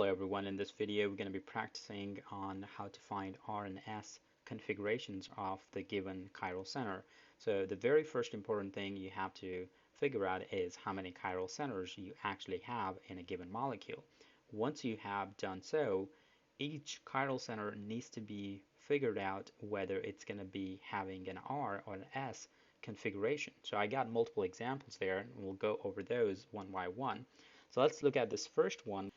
everyone. In this video, we're going to be practicing on how to find R and S configurations of the given chiral center. So the very first important thing you have to figure out is how many chiral centers you actually have in a given molecule. Once you have done so, each chiral center needs to be figured out whether it's going to be having an R or an S configuration. So I got multiple examples there, and we'll go over those one by one. So let's look at this first one.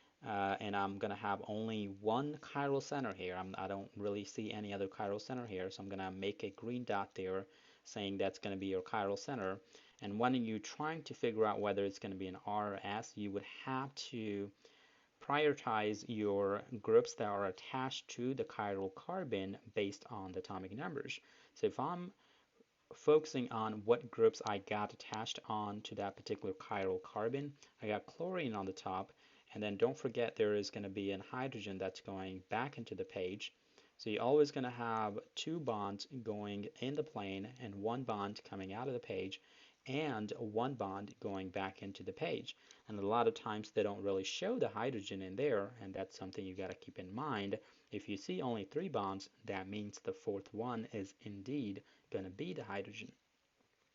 And I'm going to have only one chiral center here. I don't really see any other chiral center here, so I'm going to make a green dot there saying that's going to be your chiral center. And when you're trying to figure out whether it's going to be an R or S, you would have to prioritize your groups that are attached to the chiral carbon based on the atomic numbers. So if I'm focusing on what groups I got attached on to that particular chiral carbon, I got chlorine on the top, and then don't forget there is going to be a hydrogen that's going back into the page. So you're always going to have two bonds going in the plane and one bond coming out of the page and one bond going back into the page. And a lot of times they don't really show the hydrogen in there, and that's something you got to keep in mind. If you see only three bonds, that means the fourth one is indeed going to be the hydrogen.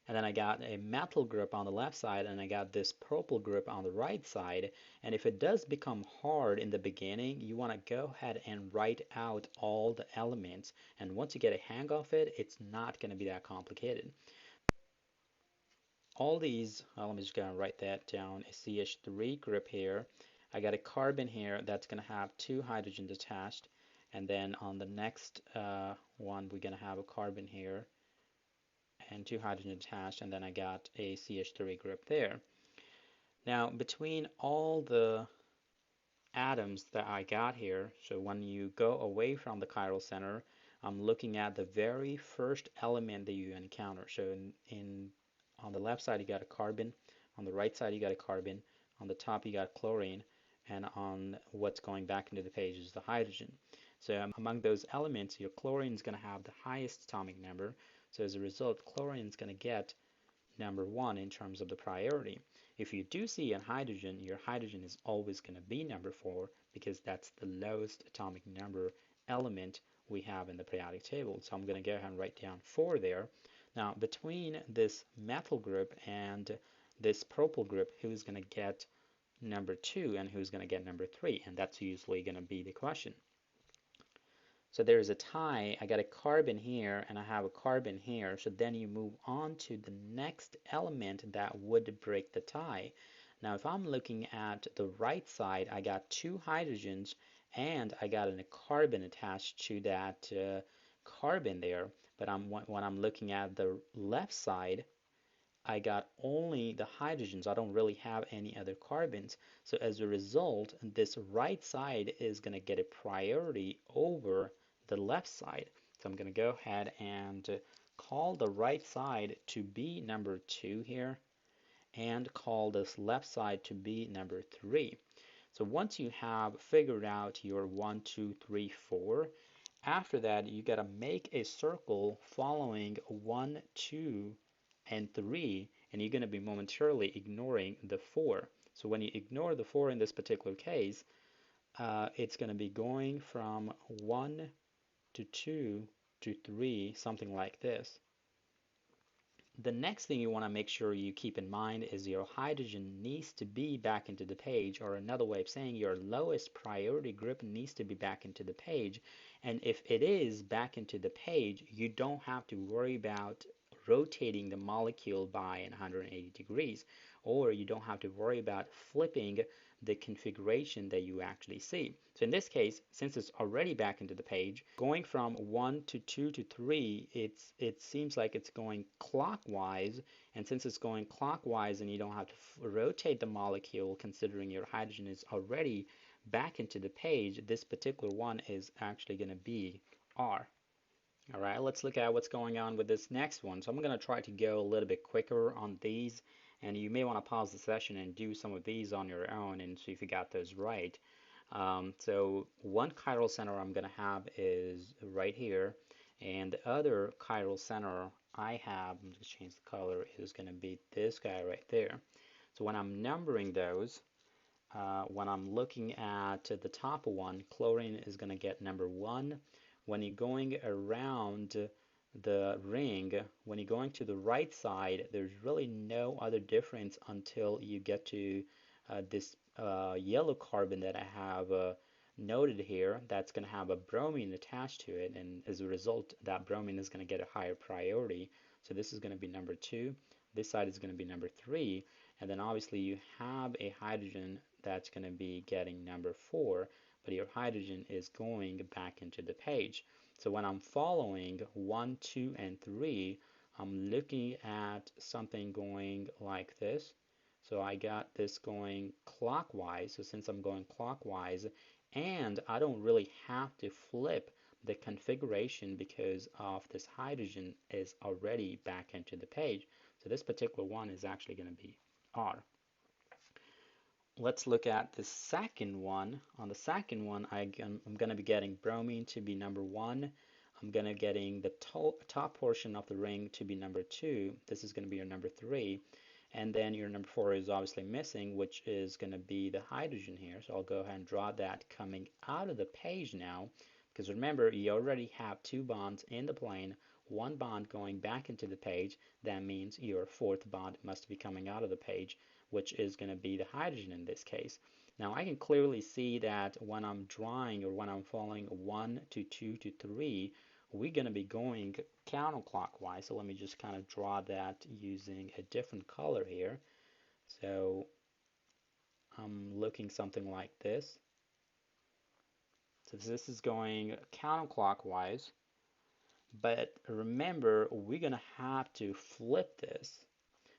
And then I got a methyl group on the left side, and I got this propyl group on the right side. And if it does become hard in the beginning, you want to go ahead and write out all the elements. And once you get a hang of it, it's not going to be that complicated. All these, let me just go and write that down, a CH3 group here. I got a carbon here that's going to have two hydrogens attached. And then on the next one, we're going to have a carbon here and two hydrogens attached, and then I got a CH3 group there. Now, between all the atoms that I got here, so when you go away from the chiral center, I'm looking at the very first element that you encounter. So on the left side, you got a carbon, on the right side, you got a carbon, on the top, you got chlorine, and on what's going back into the page is the hydrogen. So among those elements, your chlorine is going to have the highest atomic number. So as a result, chlorine is going to get number one in terms of the priority. If you do see a hydrogen, your hydrogen is always going to be number 4 because that's the lowest atomic number element we have in the periodic table. So I'm going to go ahead and write down 4 there. Now, between this methyl group and this propyl group, who's going to get number 2 and who's going to get number 3? And that's usually going to be the question. So there's a tie, I got a carbon here and I have a carbon here, so then you move on to the next element that would break the tie. Now if I'm looking at the right side, I got two hydrogens and I got a carbon attached to that carbon there, but when I'm looking at the left side, I got only the hydrogens. I don't really have any other carbons. So as a result, this right side is going to get a priority over the left side. So I'm going to go ahead and call the right side to be number 2 here and call this left side to be number 3. So once you have figured out your 1, 2, 3, 4, after that you got to make a circle following 1, 2, and 3, and you're going to be momentarily ignoring the 4. So when you ignore the 4 in this particular case, it's going to be going from 1 to 2 to 3, something like this. The next thing you want to make sure you keep in mind is your hydrogen needs to be back into the page, or another way of saying your lowest priority group needs to be back into the page. And if it is back into the page, you don't have to worry about rotating the molecule by 180 degrees, or you don't have to worry about flipping the configuration that you actually see. So in this case, since it's already back into the page, going from 1 to 2 to 3, it seems like it's going clockwise, and since it's going clockwise and you don't have to rotate the molecule, considering your hydrogen is already back into the page, this particular one is actually going to be R. All right, let's look at what's going on with this next one. So I'm going to try to go a little bit quicker on these, and you may want to pause the session and do some of these on your own and see if you got those right. So one chiral center I'm going to have is right here, and the other chiral center I have, I'm just change the color, is going to be this guy right there. So when I'm numbering those, when I'm looking at the top one, chlorine is going to get number 1. When you're going around the ring, when you're going to the right side, there's really no other difference until you get to this yellow carbon that I have noted here that's going to have a bromine attached to it, and as a result, that bromine is going to get a higher priority. So this is going to be number 2. This side is going to be number 3. And then obviously you have a hydrogen that's going to be getting number 4, but your hydrogen is going back into the page. So when I'm following 1, 2, and 3, I'm looking at something going like this. So I got this going clockwise. So since I'm going clockwise, and I don't really have to flip the configuration because of this hydrogen is already back into the page. So this particular one is actually going to be R. Let's look at the second one. On the second one, I'm going to be getting bromine to be number 1. I'm going to getting the top portion of the ring to be number 2. This is going to be your number 3. And then your number 4 is obviously missing, which is going to be the hydrogen here. So I'll go ahead and draw that coming out of the page now. Because remember, you already have 2 bonds in the plane, 1 bond going back into the page. That means your 4th bond must be coming out of the page, which is going to be the hydrogen in this case. Now I can clearly see that when I'm drawing or when I'm following 1 to 2 to 3, we're going to be going counterclockwise. So let me just kind of draw that using a different color here. So I'm looking something like this. So this is going counterclockwise. But remember, we're going to have to flip this.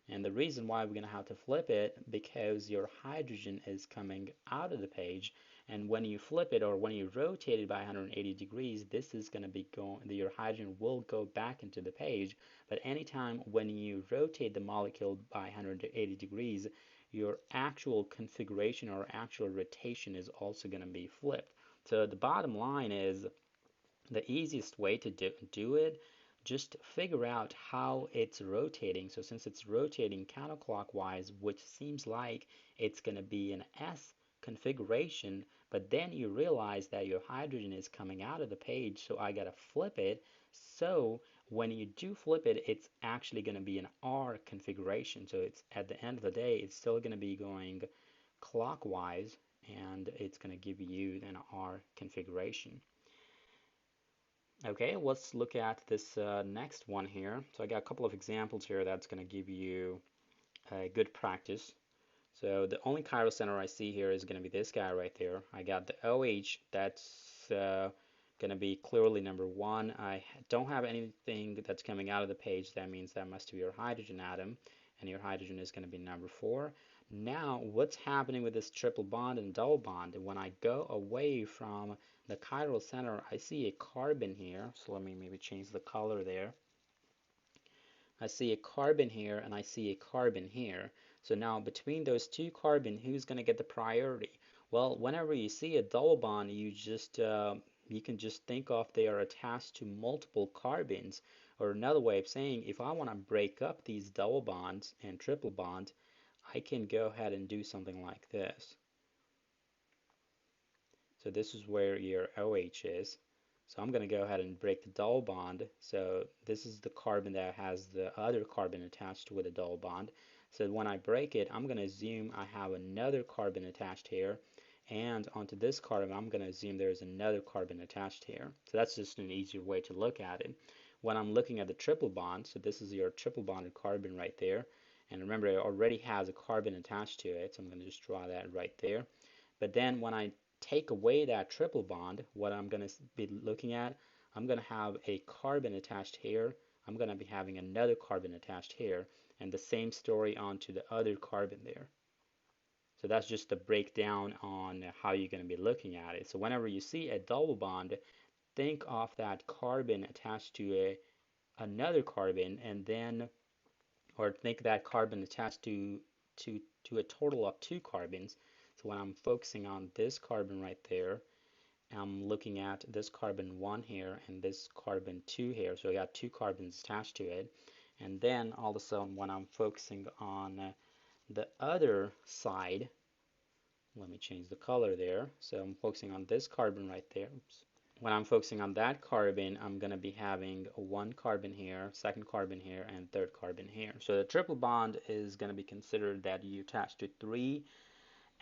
And the reason why we're going to have to flip it, because your hydrogen is coming out of the page, and when you flip it or when you rotate it by 180 degrees, this is going to be going, your hydrogen will go back into the page. But anytime when you rotate the molecule by 180 degrees, your actual configuration or actual rotation is also going to be flipped. So the bottom line is the easiest way to do it, just figure out how it's rotating. So since it's rotating counterclockwise, which seems like it's going to be an S configuration, but then you realize that your hydrogen is coming out of the page, so I got to flip it. So when you do flip it, it's actually going to be an R configuration. So it's at the end of the day, it's still going to be going clockwise, and it's going to give you an R configuration. Okay, let's look at this next one here. So I got a couple of examples here that's going to give you a good practice. So the only chiral center I see here is going to be this guy right there. I got the OH, that's going to be clearly number 1. I don't have anything that's coming out of the page. That means that must be your hydrogen atom, and your hydrogen is going to be number 4. Now, what's happening with this triple bond and double bond? When I go away from the chiral center, I see a carbon here. So let me maybe change the color there. I see a carbon here and I see a carbon here. So now between those 2 carbon, who's going to get the priority? Well, whenever you see a double bond, you can just think of they are attached to multiple carbons. Or another way of saying, if I want to break up these double bonds and triple bonds, I can go ahead and do something like this. So this is where your OH is. So I'm going to go ahead and break the double bond. So this is the carbon that has the other carbon attached with a double bond. So when I break it, I'm going to assume I have another carbon attached here. And onto this carbon, I'm going to assume there's another carbon attached here. So that's just an easier way to look at it. When I'm looking at the triple bond, so this is your triple bonded carbon right there. And remember, it already has a carbon attached to it. So I'm going to just draw that right there. But then when I take away that triple bond, what I'm going to be looking at, I'm going to have a carbon attached here. I'm going to be having another carbon attached here, and the same story onto the other carbon there. So that's just a breakdown on how you're going to be looking at it. So whenever you see a double bond, think of that carbon attached to another carbon, and then, or think that carbon attached to a total of 2 carbons. So when I'm focusing on this carbon right there, I'm looking at this carbon 1 here and this carbon 2 here. So I got 2 carbons attached to it. And then all of a sudden when I'm focusing on the other side, Let me change the color there. So I'm focusing on this carbon right there. Oops. When I'm focusing on that carbon, I'm going to be having one carbon here, second carbon here, and third carbon here. So the triple bond is going to be considered that you attach to three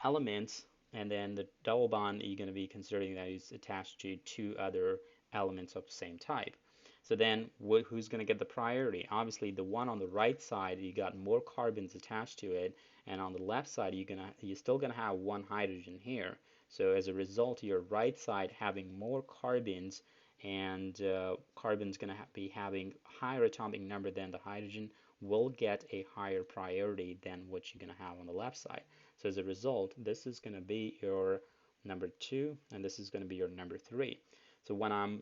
elements, and then the double bond, you're going to be considering that it's attached to two other elements of the same type. So then who's going to get the priority? Obviously, the one on the right side, you got more carbons attached to it, and on the left side, you're still going to have one hydrogen here. So as a result, your right side having more carbons, and carbon's going to be having higher atomic number than the hydrogen, will get a higher priority than what you're going to have on the left side. So as a result, this is going to be your number 2, and this is going to be your number 3. So when I'm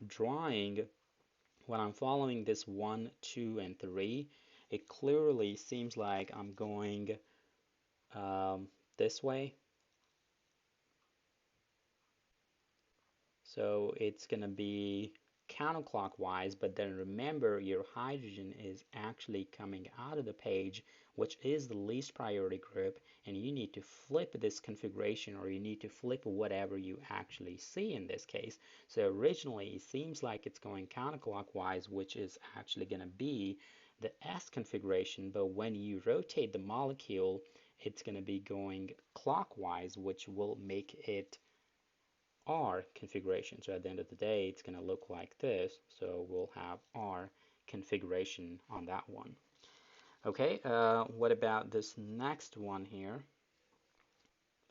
following this 1, 2, and 3, it clearly seems like I'm going this way. So it's going to be counterclockwise, but then remember your hydrogen is actually coming out of the page, which is the least priority group, and you need to flip this configuration, or you need to flip whatever you actually see in this case. So originally it seems like it's going counterclockwise, which is actually going to be the S configuration, but when you rotate the molecule, it's going to be going clockwise, which will make it R configuration. So at the end of the day, it's going to look like this. So we'll have R configuration on that one. Okay, what about this next one here?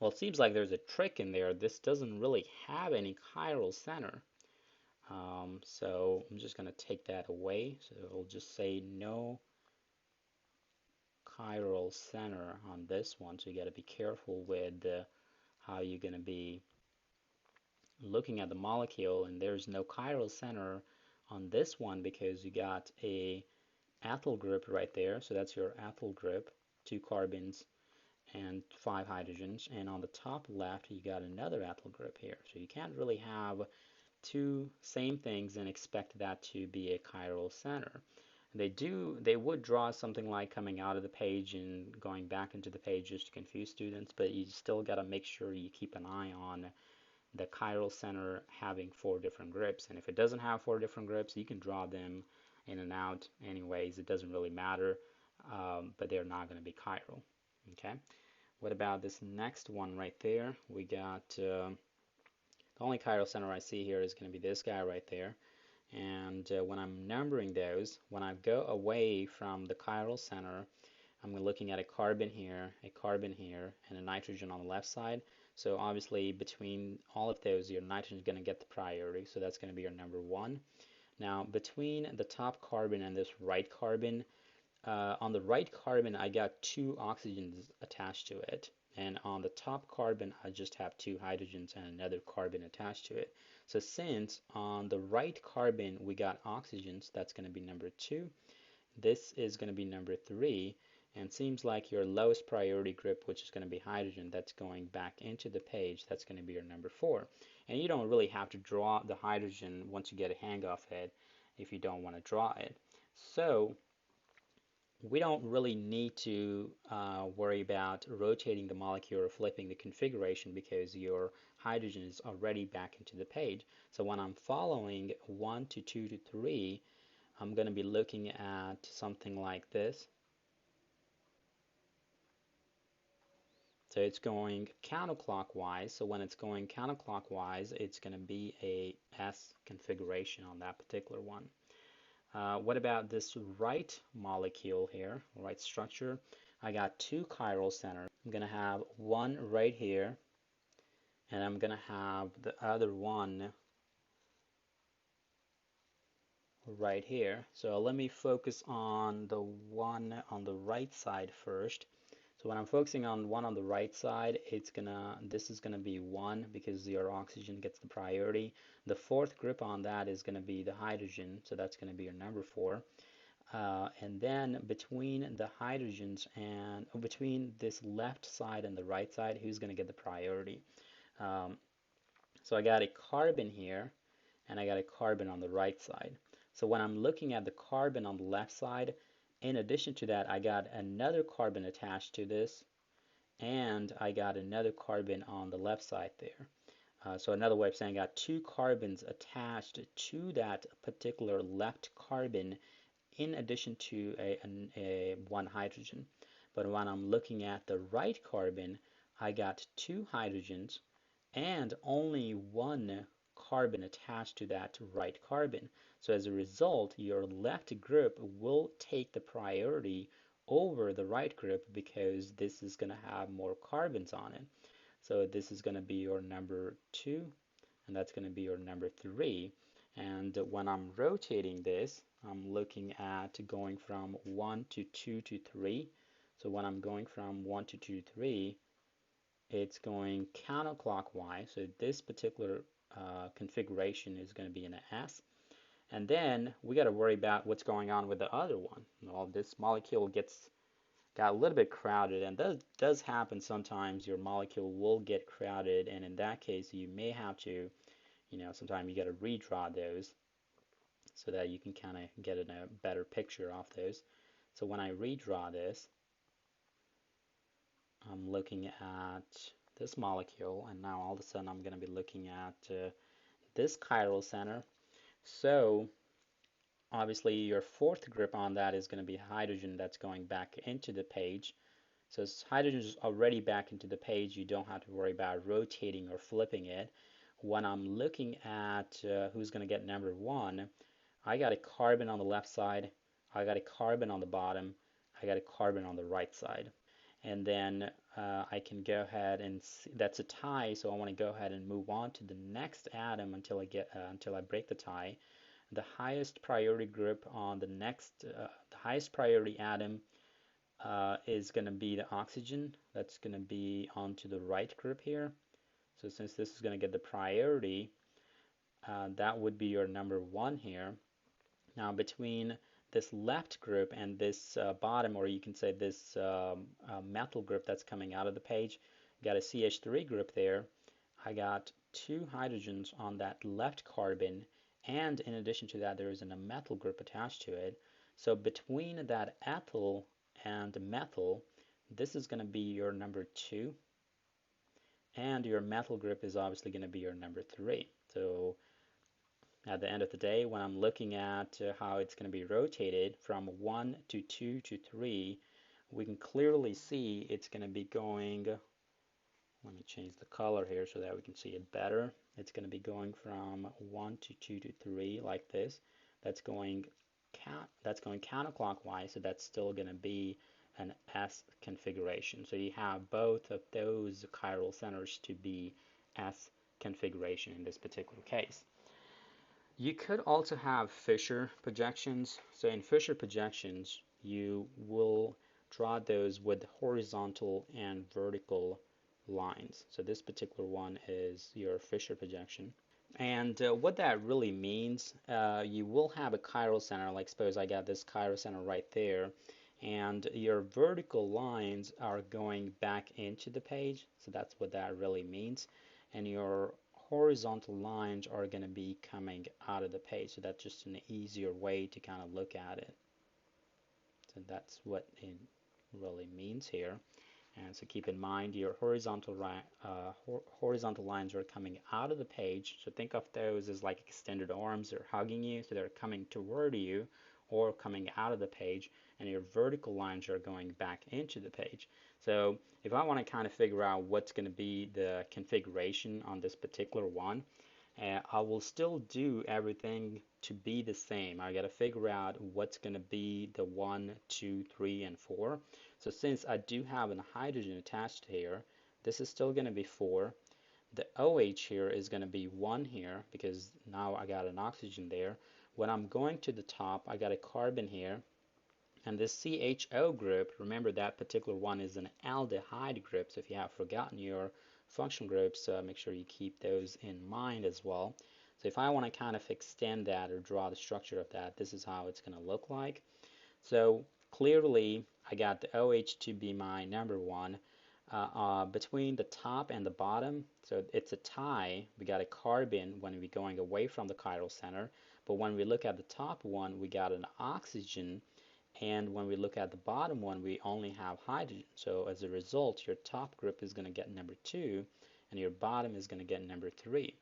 Well, it seems like there's a trick in there. This doesn't really have any chiral center. So I'm just going to take that away. So we'll just say no chiral center on this one. So you got to be careful with how you're going to be looking at the molecule, and there's no chiral center on this one because you got a ethyl group right there. So that's your ethyl group, 2 carbons and 5 hydrogens. And on the top left, you got another ethyl group here. So you can't really have two same things and expect that to be a chiral center. They would draw something like coming out of the page and going back into the page just to confuse students, but you still got to make sure you keep an eye on the chiral center having 4 different grips. And if it doesn't have 4 different grips, you can draw them in and out anyways. It doesn't really matter, but they're not going to be chiral. Okay. What about this next one right there? We got the only chiral center I see here is going to be this guy right there. And when I'm numbering those, when I go away from the chiral center, I'm looking at a carbon here, and a nitrogen on the left side. So obviously between all of those, your nitrogen is going to get the priority. So that's going to be your number 1. Now between the top carbon and this right carbon, on the right carbon, I got 2 oxygens attached to it. And on the top carbon, I just have 2 hydrogens and another carbon attached to it. So since on the right carbon, we got oxygens, that's going to be number 2. This is going to be number 3. And seems like your lowest priority group, which is going to be hydrogen, that's going back into the page, that's going to be your number 4. And you don't really have to draw the hydrogen once you get a hang of it if you don't want to draw it. So we don't really need to worry about rotating the molecule or flipping the configuration because your hydrogen is already back into the page. So when I'm following 1 to 2 to 3, I'm going to be looking at something like this. So it's going counterclockwise. So when it's going counterclockwise, it's going to be a S configuration on that particular one. What about this right molecule here, right structure? I got 2 chiral centers. I'm going to have one right here, and I'm going to have the other one right here. So let me focus on the one on the right side first. So when I'm focusing on one on the right side, this is gonna be 1 because your oxygen gets the priority. The 4th group on that is gonna be the hydrogen, so that's gonna be your number 4. And then between the hydrogens and between this left side and the right side, who's gonna get the priority? So I got a carbon here, and I got a carbon on the right side. So when I'm looking at the carbon on the left side, in addition to that, I got another carbon attached to this, and I got another carbon on the left side there. So another way of saying I got two carbons attached to that particular left carbon in addition to a one hydrogen. But when I'm looking at the right carbon, I got two hydrogens and only one carbon attached to that right carbon. So as a result, your left group will take the priority over the right group because this is going to have more carbons on it. So this is going to be your number 2, and that's going to be your number 3. And when I'm rotating this, I'm looking at going from 1 to 2 to 3. So when I'm going from 1 to 2 to 3, it's going counterclockwise. So this particular configuration is going to be in an S. And then we got to worry about what's going on with the other one. Well, this molecule got a little bit crowded, and that does happen sometimes. Your molecule will get crowded, and in that case, you may have to, sometimes you got to redraw those so that you can kind of get a better picture of those. So when I redraw this, I'm looking at this molecule, and now all of a sudden I'm going to be looking at this chiral center. So obviously your fourth group on that is going to be hydrogen that's going back into the page. So hydrogen is already back into the page. You don't have to worry about rotating or flipping it. When I'm looking at who's going to get number 1, I got a carbon on the left side, I got a carbon on the bottom, I got a carbon on the right side. And then I can go ahead and see, that's a tie, so I want to go ahead and move on to the next atom until I break the tie. The highest priority group on the highest priority atom is going to be the oxygen. That's going to be onto the right group here. So since this is going to get the priority, that would be your number 1 here. Now between this left group and this bottom, or you can say this methyl group that's coming out of the page, got a CH3 group there. I got 2 hydrogens on that left carbon, and in addition to that, there is a methyl group attached to it. So between that ethyl and methyl, this is going to be your number 2, and your methyl group is obviously going to be your number 3. So at the end of the day, when I'm looking at how it's going to be rotated from 1 to 2 to 3, we can clearly see it's going to be going, let me change the color here so that we can see it better. It's going to be going from 1 to 2 to 3 like this. That's going counterclockwise, so that's still going to be an S configuration. So you have both of those chiral centers to be S configuration in this particular case. You could also have Fischer projections. So in Fischer projections, you will draw those with horizontal and vertical lines. So this particular one is your Fischer projection. And what that really means, you will have a chiral center, like suppose I got this chiral center right there, and your vertical lines are going back into the page. So that's what that really means. And your horizontal lines are going to be coming out of the page. So that's just an easier way to kind of look at it. So that's what it really means here. And so keep in mind your horizontal lines are coming out of the page. So think of those as like extended arms. They're hugging you, so they're coming toward you or coming out of the page. And your vertical lines are going back into the page. So if I want to kind of figure out what's going to be the configuration on this particular one, I will still do everything to be the same. I got to figure out what's going to be the 1, 2, 3, and 4. So since I do have a hydrogen attached here, this is still going to be 4. The OH here is going to be 1 here because now I got an oxygen there. When I'm going to the top, I got a carbon here. And this CHO group, remember that particular one is an aldehyde group. So if you have forgotten your functional groups, make sure you keep those in mind as well. So if I want to kind of extend that or draw the structure of that, this is how it's going to look like. So clearly, I got the OH to be my number 1. Between the top and the bottom, so it's a tie. We got a carbon when we're going away from the chiral center. But when we look at the top one, we got an oxygen And when we look at the bottom one, we only have hydrogen. So as a result, your top group is going to get number 2, and your bottom is going to get number 3.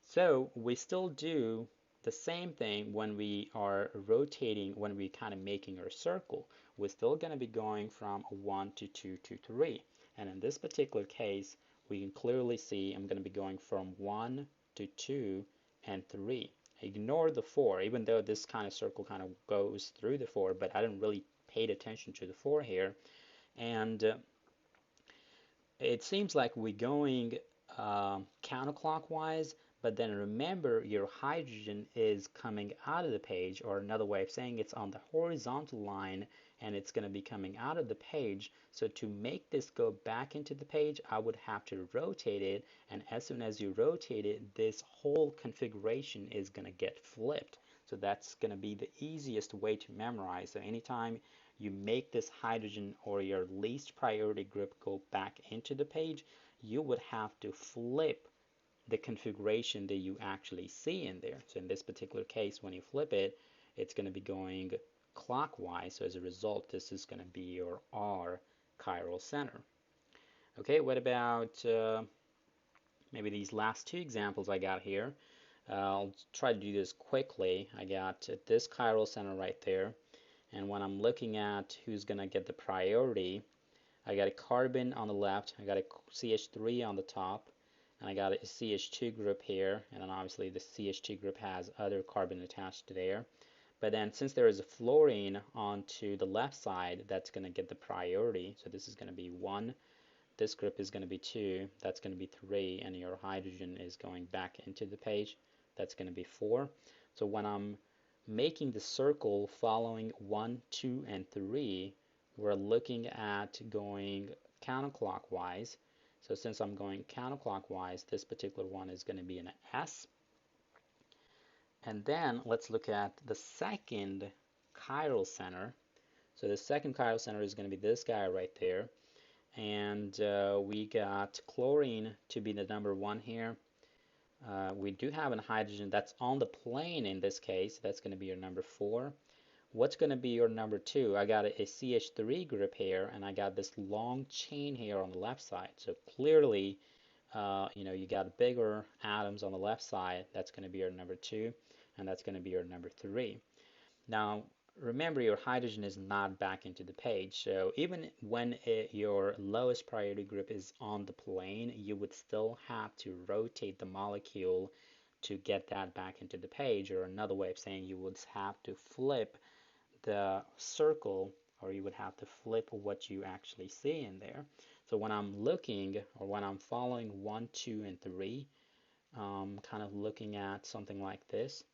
So we still do the same thing when we are rotating, when we kind of making our circle. We're still going to be going from 1 to 2 to 3. And in this particular case, we can clearly see I'm going to be going from 1 to 2 and 3. Ignore the 4, even though this kind of circle kind of goes through the 4, but I didn't really pay attention to the 4 here. And it seems like we're going counterclockwise, but then remember your hydrogen is coming out of the page, or another way of saying it's on the horizontal line and it's going to be coming out of the page. So to make this go back into the page, I would have to rotate it, and as soon as you rotate it, this whole configuration is going to get flipped. So that's going to be the easiest way to memorize. So anytime you make this hydrogen or your least priority group go back into the page, you would have to flip the configuration that you actually see in there. So in this particular case, when you flip it, it's going to be going clockwise. So as a result, this is going to be your R chiral center. Okay, what about maybe these last two examples I got here? I'll try to do this quickly. I got this chiral center right there. And when I'm looking at who's going to get the priority, I got a carbon on the left, I got a CH3 on the top, and I got a CH2 group here, and then obviously the CH2 group has other carbon attached to there. But then since there is a fluorine onto the left side, that's going to get the priority. So this is going to be 1, this group is going to be 2, that's going to be 3, and your hydrogen is going back into the page, that's going to be 4. So when I'm making the circle following 1, 2, and 3, we're looking at going counterclockwise. So since I'm going counterclockwise, this particular one is going to be an S. And then let's look at the second chiral center. So the second chiral center is going to be this guy right there. And we got chlorine to be the number 1 here. We do have a hydrogen that's on the plane in this case. That's going to be your number 4. What's going to be your number 2? I got a CH3 group here, and I got this long chain here on the left side. So clearly, you got bigger atoms on the left side. That's going to be your number 2, and that's going to be your number 3. Now, remember your hydrogen is not back into the page. So even when your lowest priority group is on the plane, you would still have to rotate the molecule to get that back into the page. Or another way of saying, you would have to flip the circle, or you would have to flip what you actually see in there. So when I'm looking, or when I'm following 1, 2, and 3, kind of looking at something like this.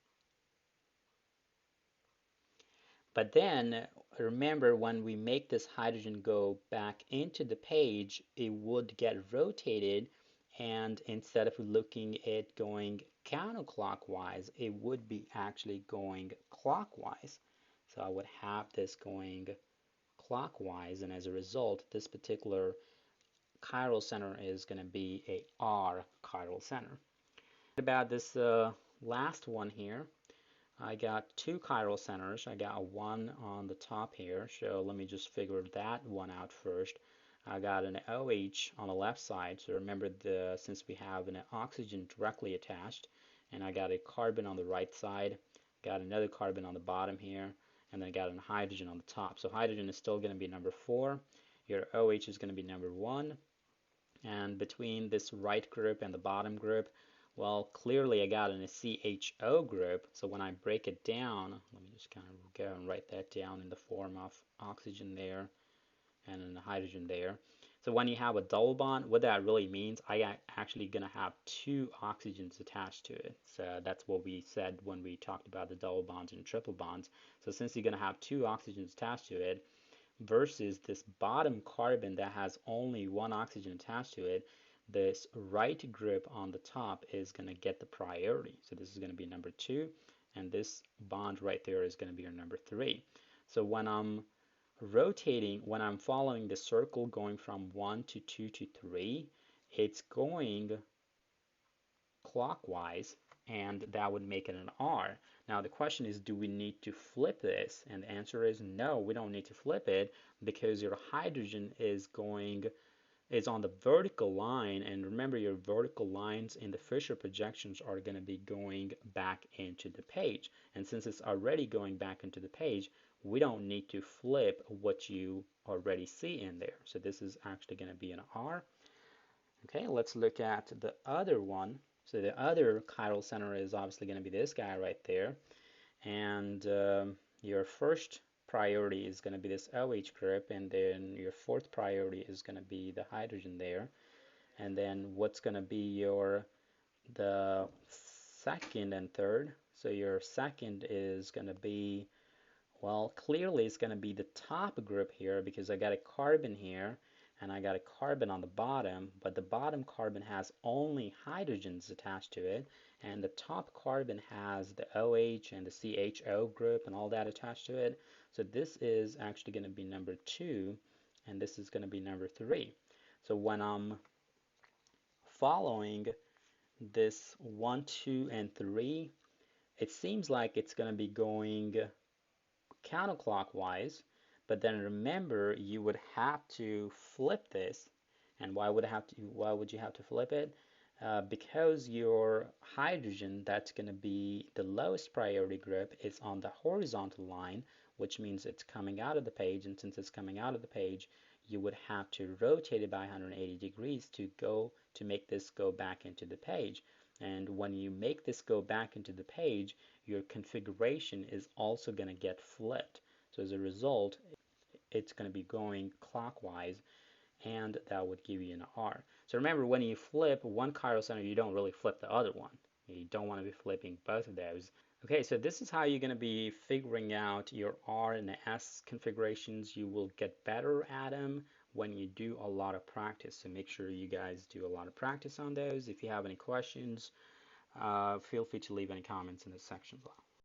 But then remember, when we make this hydrogen go back into the page, it would get rotated, and instead of looking at going counterclockwise, it would be actually going clockwise. So I would have this going clockwise, and as a result, this particular chiral center is going to be a R chiral center. About this last one here, I got 2 chiral centers. I got one on the top here, so let me just figure that one out first. I got an OH on the left side, so remember since we have an oxygen directly attached, and I got a carbon on the right side, got another carbon on the bottom here, and then I got a hydrogen on the top. So hydrogen is still going to be number 4. Your OH is going to be number 1. And between this right group and the bottom group, well, clearly I got in a CHO group, so when I break it down, let me just kind of go and write that down in the form of oxygen there and then the hydrogen there. So when you have a double bond, what that really means, I actually going to have 2 oxygens attached to it. So that's what we said when we talked about the double bonds and triple bonds. So since you're going to have 2 oxygens attached to it, versus this bottom carbon that has only 1 oxygen attached to it, this right group on the top is going to get the priority. So this is going to be number 2, and this bond right there is going to be your number 3. So when I'm rotating, when I'm following the circle going from 1 to 2 to 3, it's going clockwise. and that would make it an R. Now the question is, do we need to flip this? And the answer is no, we don't need to flip it because your hydrogen is on the vertical line, and remember your vertical lines in the Fischer projections are going to be going back into the page. And since it's already going back into the page, we don't need to flip what you already see in there. So this is actually going to be an R. Okay, let's look at the other one. So the other chiral center is obviously going to be this guy right there. And your first priority is going to be this OH group, and then your fourth priority is going to be the hydrogen there. And then what's going to be the second and third? So your second is going to be, well, clearly it's going to be the top group here because I got a carbon here and I got a carbon on the bottom, but the bottom carbon has only hydrogens attached to it, and the top carbon has the OH and the CHO group and all that attached to it. So this is actually going to be number 2, and this is going to be number 3. So when I'm following this 1, 2, and 3, it seems like it's going to be going counterclockwise, but then remember you would have to flip this. And why would you have to flip it? Because your hydrogen that's going to be the lowest priority group is on the horizontal line, which means it's coming out of the page, and since it's coming out of the page, you would have to rotate it by 180 degrees to make this go back into the page. And when you make this go back into the page, your configuration is also going to get flipped. So as a result, it's going to be going clockwise, and that would give you an R. So remember, when you flip one chiral center, you don't really flip the other one. You don't want to be flipping both of those. Okay, so this is how you're going to be figuring out your R and S configurations. You will get better at them when you do a lot of practice. So make sure you guys do a lot of practice on those. If you have any questions, feel free to leave any comments in the section below.